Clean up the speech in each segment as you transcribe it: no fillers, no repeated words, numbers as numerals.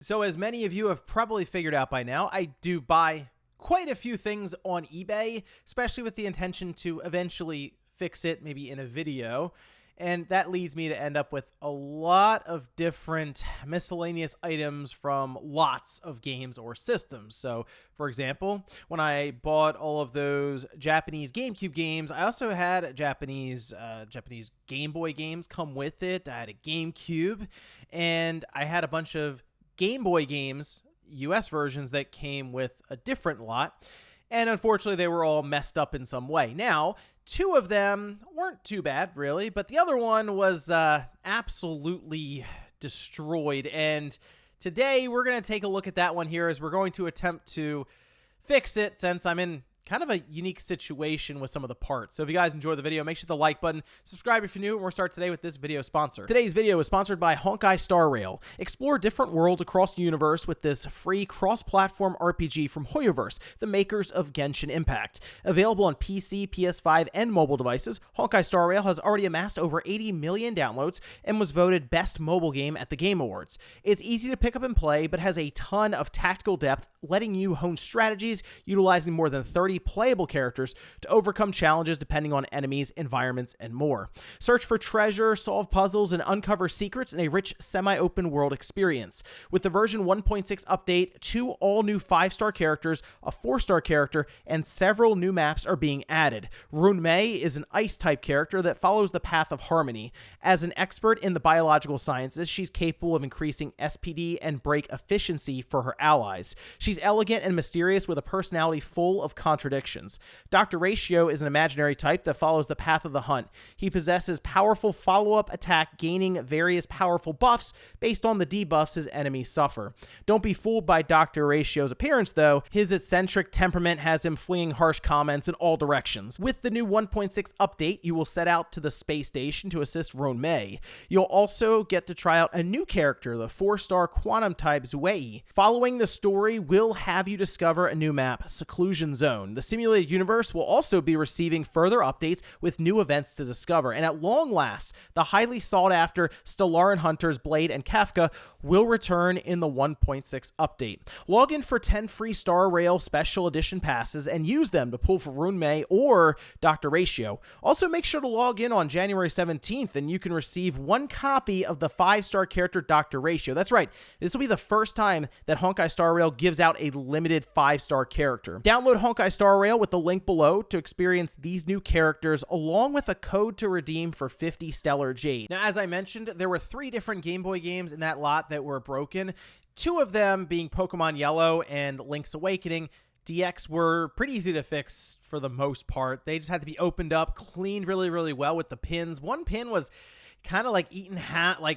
So as many of you have probably figured out by now, I do buy quite a few things on eBay, especially with the intention to eventually fix it, maybe in a video. And that leads me to end up with a lot of different miscellaneous items from lots of games or systems. So, for example, when I bought all of those Japanese GameCube games, I also had Japanese Game Boy games come with it. I had a GameCube, and I had a bunch of Game Boy games, US versions, that came with a different lot. And unfortunately, they were all messed up in some way. Now, two of them weren't too bad, really, but the other one was absolutely destroyed. And today, we're going to take a look at that one here as we're going to attempt to fix it, since I'm in kind of a unique situation with some of the parts. So if you guys enjoy the video, make sure to like button, subscribe if you're new, and we'll start today with this video sponsor. Today's video is sponsored by Honkai Star Rail. Explore different worlds across the universe with this free cross-platform RPG from Hoyoverse, the makers of Genshin Impact. Available on PC, PS5, and mobile devices, Honkai Star Rail has already amassed over 80 million downloads and was voted Best Mobile Game at the Game Awards. It's easy to pick up and play, but has a ton of tactical depth, letting you hone strategies, utilizing more than 30 playable characters to overcome challenges depending on enemies, environments, and more. Search for treasure, solve puzzles, and uncover secrets in a rich semi-open world experience. With the version 1.6 update, 2 all-new 5-star characters, a 4-star character, and several new maps are being added. Ruan Mei is an ice-type character that follows the path of harmony. As an expert in the biological sciences, she's capable of increasing SPD and break efficiency for her allies. She's elegant and mysterious with a personality full of contradictions. Dr. Ratio is an imaginary type that follows the path of the hunt. He possesses powerful follow-up attack, gaining various powerful buffs based on the debuffs his enemies suffer. Don't be fooled by Dr. Ratio's appearance, though. His eccentric temperament has him flinging harsh comments in all directions. With the new 1.6 update, you will set out to the space station to assist Ruan Mei. You'll also get to try out a new character, the 4-star quantum type Zuei. Following the story will have you discover a new map, Seclusion Zone. The simulated universe will also be receiving further updates with new events to discover, and at long last, the highly sought-after Stellar Blade and Kafka will return in the 1.6 update. Log in for 10 free Star Rail Special Edition passes and use them to pull for Ruan Mei or Dr. Ratio. Also, make sure to log in on January 17th, and you can receive 1 copy of the 5-star character Dr. Ratio. That's right, this will be the first time that Honkai Star Rail gives out a limited 5-star character. Download Honkai Star Rail with the link below to experience these new characters, along with a code to redeem for 50 Stellar Jade. Now, as I mentioned, there were 3 different Game Boy games in that lot that were broken. 2 of them being Pokemon Yellow and Link's Awakening. DX were pretty easy to fix for the most part. They just had to be opened up, cleaned really, really well with the pins. One pin was kind of like eaten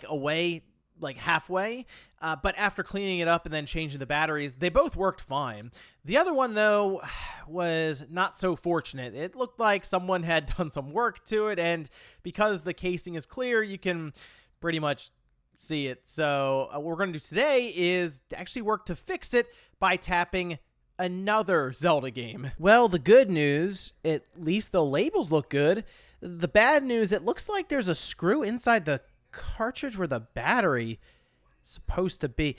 away like halfway, but after cleaning it up and then changing the batteries, they both worked fine. The other one, though, was not so fortunate. It looked like someone had done some work to it, and because the casing is clear, you can pretty much see it. So what we're going to do today is actually work to fix it by tapping another Zelda game. Well, the good news, at least the labels look good. The bad news, it looks like there's a screw inside the cartridge where the battery is supposed to be.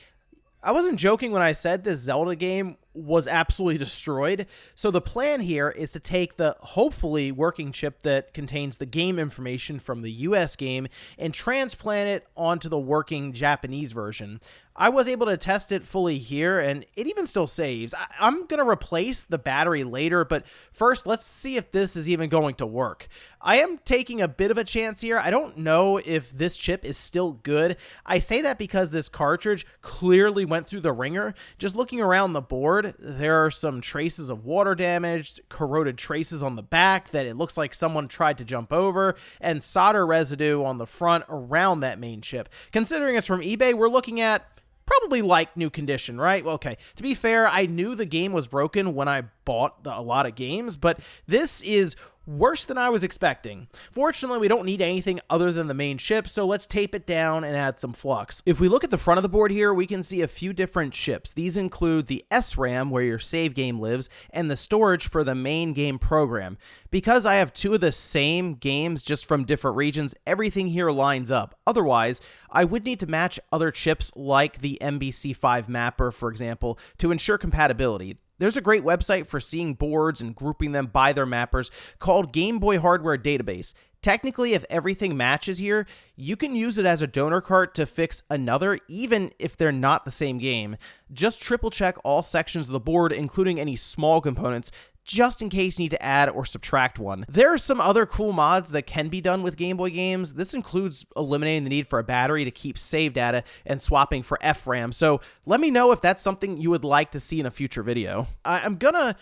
I wasn't joking when I said this Zelda game was absolutely destroyed. So the plan here is to take the hopefully working chip that contains the game information from the US game and transplant it onto the working Japanese version. I was able to test it fully here, and it even still saves. I'm going to replace the battery later, but first, let's see if this is even going to work. I am taking a bit of a chance here. I don't know if this chip is still good. I say that because this cartridge clearly went through the wringer. Just looking around the board, there are some traces of water damage, corroded traces on the back that it looks like someone tried to jump over, and solder residue on the front around that main chip. Considering it's from eBay, we're looking at probably like new condition, right? Well, okay, to be fair, I knew the game was broken when I bought a lot of games, but this is worse than I was expecting. Fortunately, we don't need anything other than the main chip, so let's tape it down and add some flux. If we look at the front of the board here, we can see a few different chips. These include the SRAM, where your save game lives, and the storage for the main game program. Because I have two of the same games just from different regions, everything here lines up. Otherwise, I would need to match other chips like the MBC5 mapper, for example, to ensure compatibility. There's a great website for seeing boards and grouping them by their mappers called Game Boy Hardware Database. Technically, if everything matches here, you can use it as a donor cart to fix another, even if they're not the same game. Just triple check all sections of the board, including any small components, just in case you need to add or subtract one. There are some other cool mods that can be done with Game Boy games. This includes eliminating the need for a battery to keep save data and swapping for FRAM. So let me know if that's something you would like to see in a future video. I'm gonna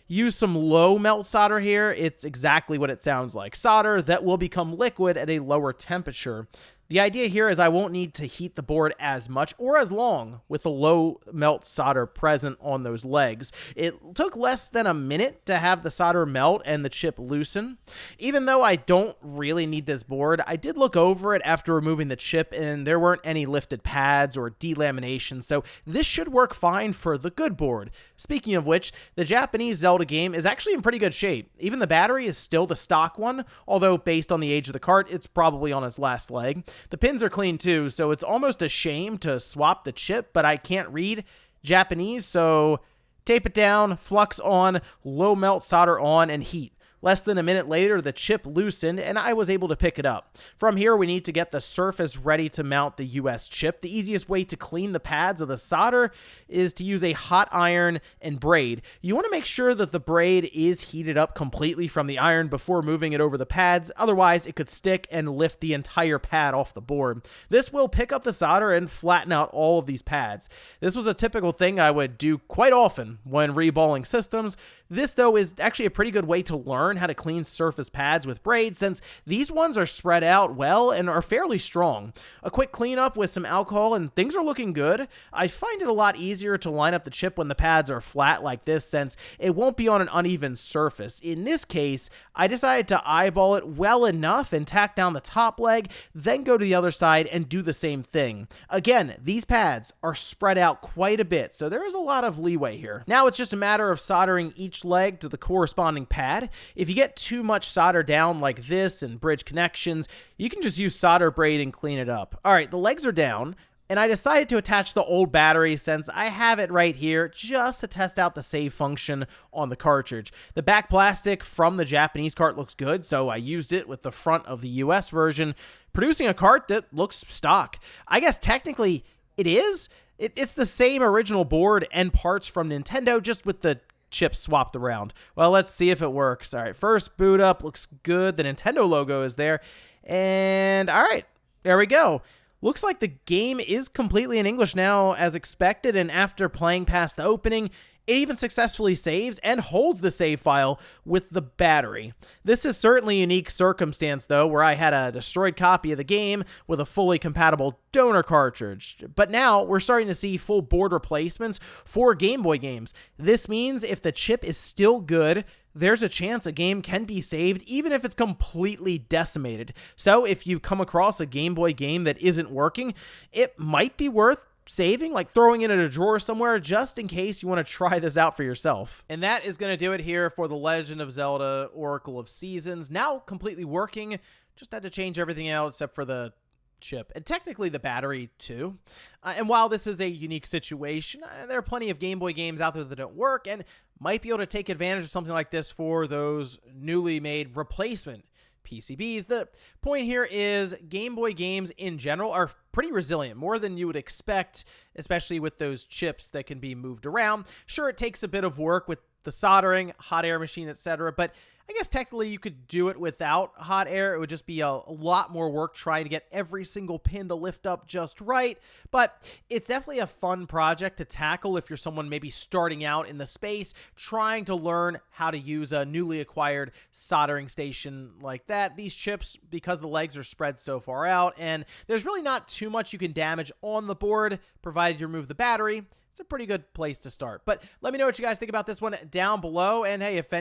use some low melt solder here. It's exactly what it sounds like. Solder that will become liquid at a lower temperature. The idea here is I won't need to heat the board as much or as long with the low melt solder present on those legs. It took less than a minute to have the solder melt and the chip loosen. Even though I don't really need this board, I did look over it after removing the chip and there weren't any lifted pads or delamination, so this should work fine for the good board. Speaking of which, the Japanese Zelda game is actually in pretty good shape. Even the battery is still the stock one, although based on the age of the cart, it's probably on its last leg. The pins are clean too, so it's almost a shame to swap the chip, but I can't read Japanese, so tape it down, flux on, low melt solder on, and heat. Less than a minute later, the chip loosened, and I was able to pick it up. From here, we need to get the surface ready to mount the US chip. The easiest way to clean the pads of the solder is to use a hot iron and braid. You want to make sure that the braid is heated up completely from the iron before moving it over the pads, otherwise it could stick and lift the entire pad off the board. This will pick up the solder and flatten out all of these pads. This was a typical thing I would do quite often when reballing systems. This, though, is actually a pretty good way to learn how to clean surface pads with braids, since these ones are spread out well and are fairly strong. A quick cleanup with some alcohol and things are looking good. I find it a lot easier to line up the chip when the pads are flat like this, since it won't be on an uneven surface. In this case, I decided to eyeball it well enough and tack down the top leg, then go to the other side and do the same thing. Again, these pads are spread out quite a bit, so there is a lot of leeway here. Now it's just a matter of soldering each leg to the corresponding pad. If you get too much solder down like this and bridge connections, you can just use solder braid and clean it up. All right, the legs are down, and I decided to attach the old battery since I have it right here just to test out the save function on the cartridge. The back plastic from the Japanese cart looks good, so I used it with the front of the US version, producing a cart that looks stock. I guess technically it is. It's the same original board and parts from Nintendo, just with the chips swapped around. Well, let's see if it works. All right, first boot up, looks good. The Nintendo logo is there. And all right, there we go. Looks like the game is completely in English now as expected, and after playing past the opening, it even successfully saves and holds the save file with the battery. This is certainly a unique circumstance, though, where I had a destroyed copy of the game with a fully compatible donor cartridge. But now we're starting to see full board replacements for Game Boy games. This means if the chip is still good, there's a chance a game can be saved even if it's completely decimated. So if you come across a Game Boy game that isn't working, it might be worth saving, like throwing it in a drawer somewhere just in case you want to try this out for yourself. And that is going to do it here for The Legend of Zelda Oracle of Seasons. Now completely working, just had to change everything out except for the chip and technically the battery too. And while this is a unique situation, there are plenty of Game Boy games out there that don't work and might be able to take advantage of something like this for those newly made replacement PCBs. The point here is Game Boy games in general are pretty resilient, more than you would expect, especially with those chips that can be moved around. Sure, it takes a bit of work with the soldering, hot air machine, etc., but I guess technically you could do it without hot air. It would just be a lot more work trying to get every single pin to lift up just right, but it's definitely a fun project to tackle if you're someone maybe starting out in the space, trying to learn how to use a newly acquired soldering station like that. These chips, because the legs are spread so far out, and there's really not too much you can damage on the board, provided you remove the battery, it's a pretty good place to start. But let me know what you guys think about this one down below. And hey, if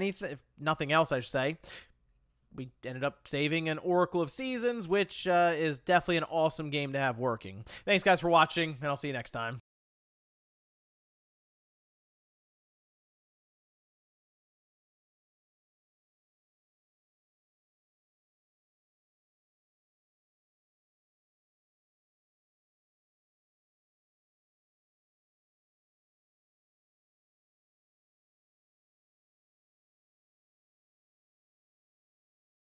nothing else, I should say, we ended up saving an Oracle of Seasons, which is definitely an awesome game to have working. Thanks, guys, for watching, and I'll see you next time.